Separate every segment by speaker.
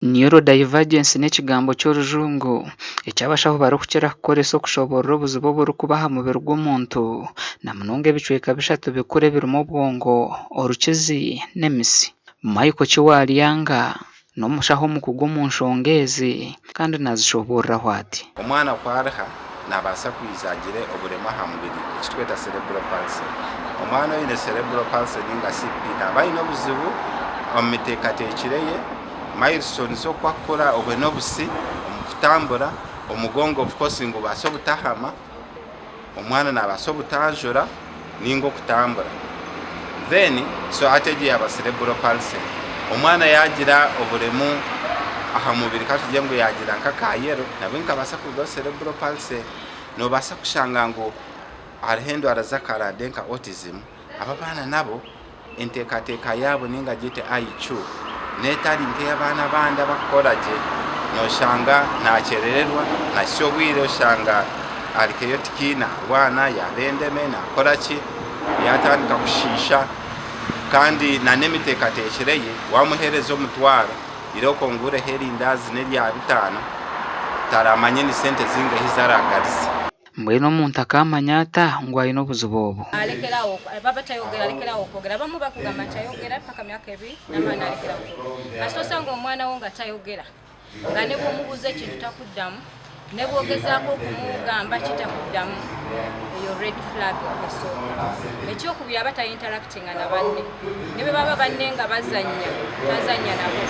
Speaker 1: Neurodivergence n'ekigambo ky'orujungu ekyabashaho barikukira kukoresa okushoborora obuzibu oburikuba aha mubiri gw'omuntu na munonga ebicweka bishatu bikuru ebirimu obwongo, orukizi n'emisi. Michael Kiwaryanga n'omushaho mukugu omu nshonga ezi kandi nazishoboreraho ati.
Speaker 2: Omwana kwariha nabaasa kwizaagire oburemu aha mubiri ekitweta cerebral palsy. Omwana oine cerebral palsy ninga CP naba aine obuzibu omu miteekateekire ye, milestones okwakura obwe n'obusi omu kutambura, omugongo of course ngo baasa obutahama, omwana nabaasa obutanjura ninga okutambura. Then so ate egi yaba cerebral palsy. Omwana yagira oburemu aha mubiri katugye ngo yagira nk'akayero nabwe nkabaasa kuruga cerebral palsy. Nobaasa kushanga ngo hariho endwara z'akarande nka autism. Aba baana nabo enteekateeka yaabo ninga gyete IQ netari nk'ey'abaana abandi abakukora gye, noshanga nakyerererwa nakisya obwire oshanga arikeyo tikiina arwana yaba endeme nakora ki yatandika kushiisha kandi na n'emiteekateekere ye wamuhereza omutwaro irokongureho erindazi n'erya 5 taramanye ni sente zingahi zaragariza.
Speaker 1: Mbwenu omuntu akamanya ata ngu aine obuzibu obu.
Speaker 3: Alekeraho baba tayogera alekeraho kwogera bamu bakugamba tayogera paka myaka 2 n'amaana alekeraho. Kasito osanga omwana wo nga tayogera nga ne bw'omubuuza ekintu takuddamu ne bw'ogezaako okumugamba kitakuddamu eyo red flag esooka. Ekyokubiri aba interactinga na banne ne bwe baba banne nga bazannya tazannya nabo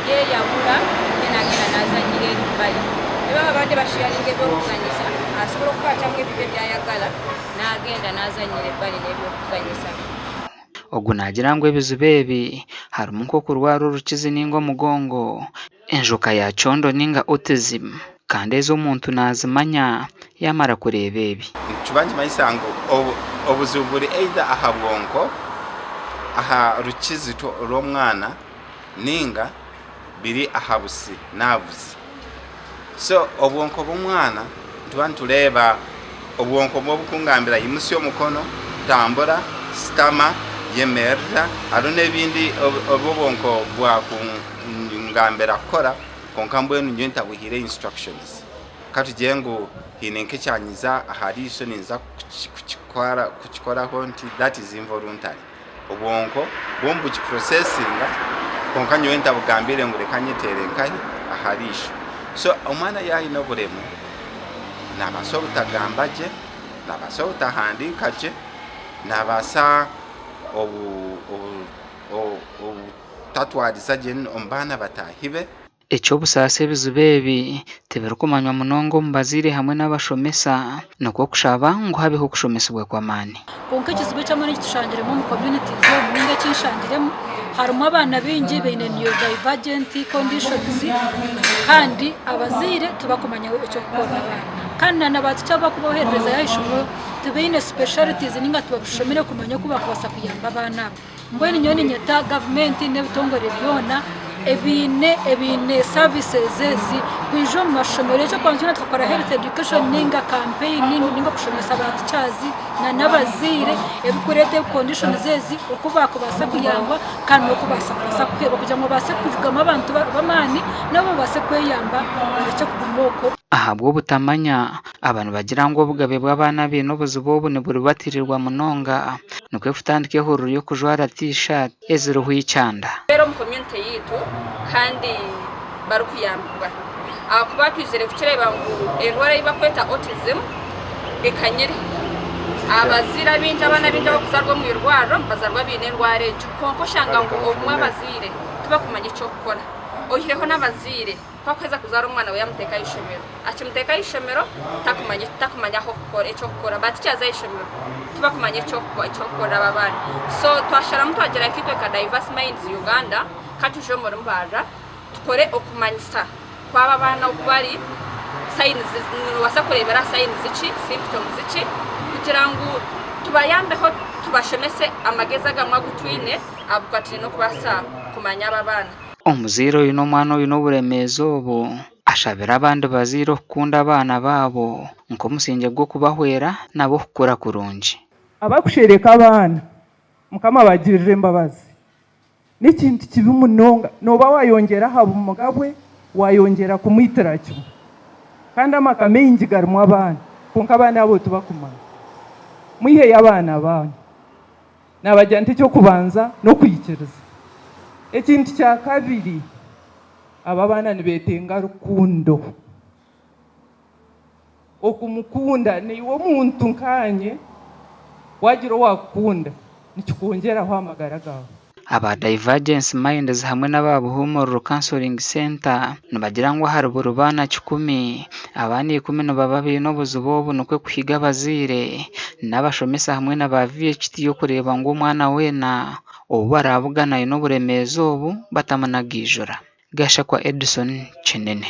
Speaker 3: yeeyawula yenagenda n'azannyira ebbali. Ne baba bande basharinga ebyokuzannyisa asobola okukwatamu ebibyo byayagala n'agenda n'azannyira ebbali n'ebyokuzannyisa.
Speaker 1: Ogu nagira ngu ebizibu ebi harimu nk'okurwara orukizi ninga omugongo, enjoka ya kyondo ninga autism kandi ezo omuntu nazimanya yamara kureeba ebi.
Speaker 2: Nikibangimanyisa ngu obuzibu buri either aha bwonko aha rukizi rw'omwana ninga biri aha busi nerves. So obwonko bw'omwana tuba nitureeba obwonko bw'obukungambira yimusi omukono tambura stama yemerera hariho n'ebindi obwonko bwakungambira kukora konka mbwenu nyo ntabuhire instructions katugire ngu hiine nk'ekyanyiza ahariiso ninza kukikoraho nti that is involuntary. Obwonko bwomu bukiprocesinga konka nyo ntabugambire ngu reka nyetere nkahi ahariisho. So omwana yaine oburemu nabaasa obutagamba gye, nabaasa obutahandiika gye, nabaasa obutatwariza gye omu baana bataahibe.
Speaker 1: Ekyobusaasa ebizibu ebi tibirikumanywa munonga omu bazaire hamwe n'abashomesa nikwo kushaba ngu habeho okushomesebwa kw'amaani.
Speaker 4: Konka ekizibu eky'amaani ekitushangiremu omu communities omu ninga ekinshangiremu harimu abaana bingi baine neurodivergent conditions kandi abazaire tibakumanya ekyokukora abaana kandi n'abantu kyabakuboherereza yaishomero tibaine specialities ninga tibabishomere kumanya oku bakubaasa kuyamba abaana abo. Mbwenu nyowe ninyeta gavumenti n'ebitongore byona ebine services ezi kwija omu mashomero ekyo kwantuna tukakora health education ninga campaign ninga kushomesa abantu kyazi n'abazaire ebikureeta conditions ezi oku bakubaasa kuyamba kandi okubaasa kuheba kugira ngu baase kuvugamu abantu b'amaani nabo baase kweyamba ekyo kuguma okwo.
Speaker 1: Ahabwa obutamanya abantu bagira ngu obugabe bw'abaana baine obuzibu obu niburibaatirirwa munonga nikwo kutandika ihuriro y'okujwara t-shirt eziriho ikyanda.
Speaker 3: Rero mu community yitu kandi barukuyambwa akuba twizere kukireeba ngu endwara yibakweta autism ekanyire abazira bintu abaana bintu abakuzarwa mu irwaro bazarwa biine endwara egyo konka oshanga ngu obumwe abazaire tibakumanya ekyokukora ohireho n'abazaire kwakweza kuzara omwana we yamuteeka ishomero akimuteeka ishomero takumanya aho kukora ekyokukora batikyaza ishomero tibakumanya ekyokukora aba baana. So twasharamu twagira nkitweka Diverse Minds Uganda katuje omuri mbarra tukore okumanyisa kwaba baana okubari signs nibaasa kureebera signs ki symptoms ki kugira ngu tubayambeho tubashomese amagezi agamwe agutwine abukwatire n'okubaasa kumanya aba baana.
Speaker 1: Omuzaire oyine omwana oyine oburemeezi obu ashabira abandi bazaire okukunda abaana baabo nk'omusingi gw'okubahwera nabo okukura kurungi.
Speaker 5: Abakushereka abaana Mukama abagirire embabazi n'ikintu kibi munonga noba wayongera haba umugabwe wayongera kumwitira kimwe kandi amaka mengi garimu abana konka abana abo tubakumana mwiheye abana banyu nabajya nti cyo kubanza no kwikiriza ikintu cya kabiri aba bana nibetenga rukundo okumukunda niwo muntu nkanye wagira wakunda nikikongeraho amagara gawe.
Speaker 1: Aba Divergence Minds hamwe n'aba Buhumuro Counseling Center nibagira ngo hari buri bana 10 abana 10 no baba binobuzo bobu nukwe kuhiga bazire n'abashomesa hamwe n'aba VHT yo kureba ngo umwana wena obu barabugana ino buremezo obu batamanagijora. Gashakwa Edison Chenene.